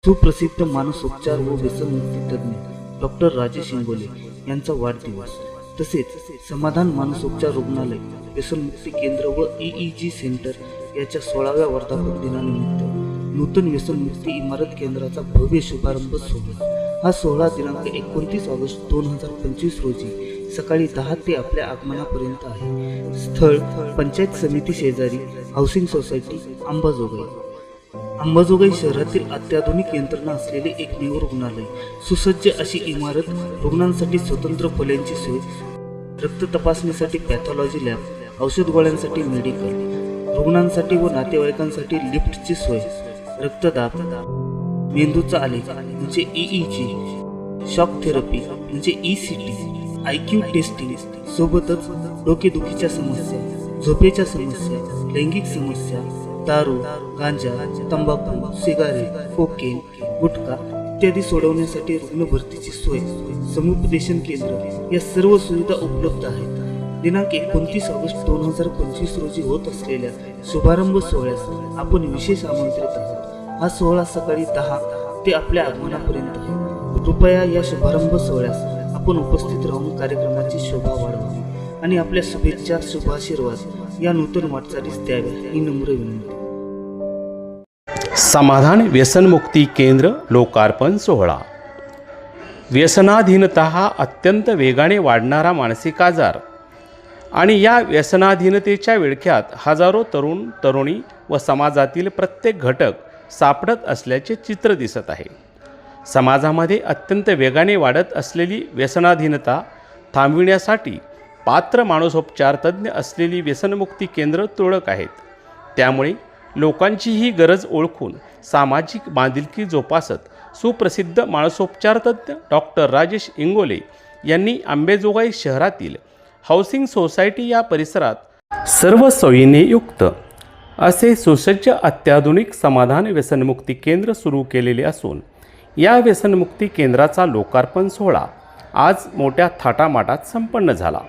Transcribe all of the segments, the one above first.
सुप्रसिद्ध मानसोपचार व व्यसनमुक्ती तज्ज्ञ डॉक्टर राजेश इंगोले यांचा वाढदिवस, तसेच समाधान मानसोपचार रुग्णालय, व्यसनमुक्ती केंद्र व EEG सेंटर याच्या 16व्या वर्धापन दिनानिमित्त नूतन व्यसनमुक्ती इमारत केंद्राचा भव्य शुभारंभ सोहळा हा सोहळा दिनांक 29 ऑगस्ट 2025 रोजी सकाळी 10 ते आपल्या आगमनापर्यंत आहे। स्थळ पंचायत समिती शेजारी हाऊसिंग सोसायटी, अंबाजोगाई शहरातील अत्याधुनिक यंत्रणा असलेले एकमेव रुग्णालय, सुसज्ज अशी इमारत, रुग्णांसाठी स्वतंत्र खोल्यांची सोय, रक्त तपासणीसाठी पॅथॉलॉजी लॅब, औषध गोळ्यांसाठी मेडिकल, रुग्णांसाठी व नातेवाईकांसाठी लिफ्टची सोय, रक्तदाब, मेंदूचा आलेख म्हणजे EEG, शॉक थेरपी म्हणजे ECT, IQ टेस्टिंग सोबतच डोकेदुखीच्या समस्या, झोपेच्या समस्या, लैंगिक समस्या, दारू, गांजा, तंबाखू, सिगारेट, कोकेन, गुटखा इत्यादी सोडवण्यासाठी रुग्ण भरतीची सोय, समुपदेशन केंद्र या सर्व सुविधा उपलब्ध आहेत। दिनांक 29 ऑगस्ट 2025 रोजी होत असलेल्या शुभारंभ सोहळ्यास आपण विशेष आमंत्रित आहोत। हा सोहळा सकाळी 10 ते आपल्या आगमनापर्यंत आहे। कृपया या शुभारंभ सोहळ्यास आपण उपस्थित राहून कार्यक्रमाची शोभा वाढवावी आणि आपल्या शुभेच्छा, शुभाशीर्वाद या नूतन वाटचालीस द्याव्या ही नम्र विनंती। समाधान व्यसनमुक्ती केंद्र लोकार्पण सोहळा। व्यसनाधीनता हा अत्यंत वेगाने वाढणारा मानसिक आजार आणि या व्यसनाधीनतेच्या विळख्यात हजारो तरुण तरुणी व समाजातील प्रत्येक घटक सापडत असल्याचे चित्र दिसत आहे। समाजामध्ये अत्यंत वेगाने वाढत असलेली व्यसनाधीनता थांबविण्यासाठी पात्र मानसोपचार तज्ज्ञ असलेली व्यसनमुक्ती केंद्र तुरळक आहेत। त्यामुळे लोकांची ही गरज ओळखून सामाजिक बांधिलकी जोपासत सुप्रसिद्ध मानसोपचार तज्ज्ञ डॉक्टर राजेश इंगोले यांनी अंबाजोगाई शहरातील हाऊसिंग सोसायटी या परिसरात सर्व सोयीने युक्त असे सुसज्ज अत्याधुनिक समाधान व्यसनमुक्ती केंद्र सुरू केलेले असून या व्यसनमुक्ती केंद्राचा लोकार्पण सोहळा आज मोठ्या थाटामाटात संपन्न झाला।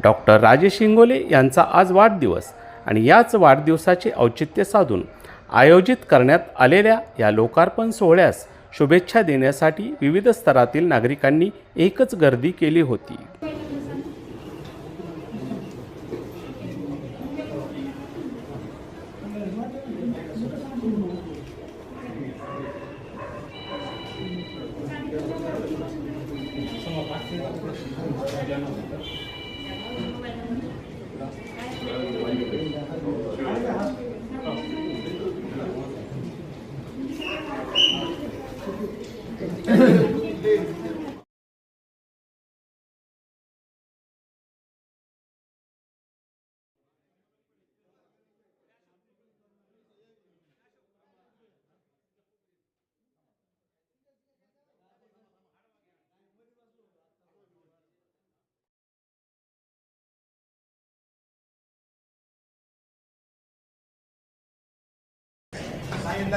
डॉक्टर राजेश इंगोले यांचा आज वाढदिवस आणि याच वाढदिवसाचे औचित्य साधून आयोजित करण्यात आलेल्या या लोकार्पण सोहळ्यास शुभेच्छा देण्यासाठी विविध स्तरातील नागरिकांनी एकच गर्दी केली होती।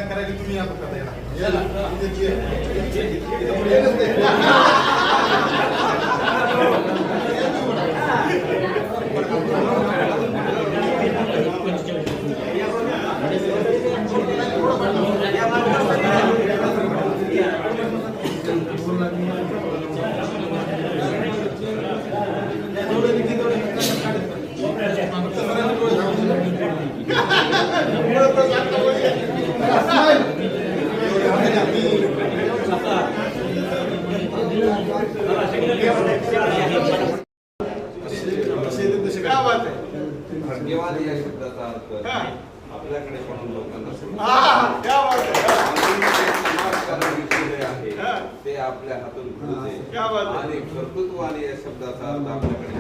करायला तुम्ही आपण भाग्यवान या शब्दाचा अर्थ आपल्याकडे पण लोकांना आहे ते आपल्या हातून घडते आणि कर्तृत्वाने या शब्दाचा अर्थ आपल्याकडे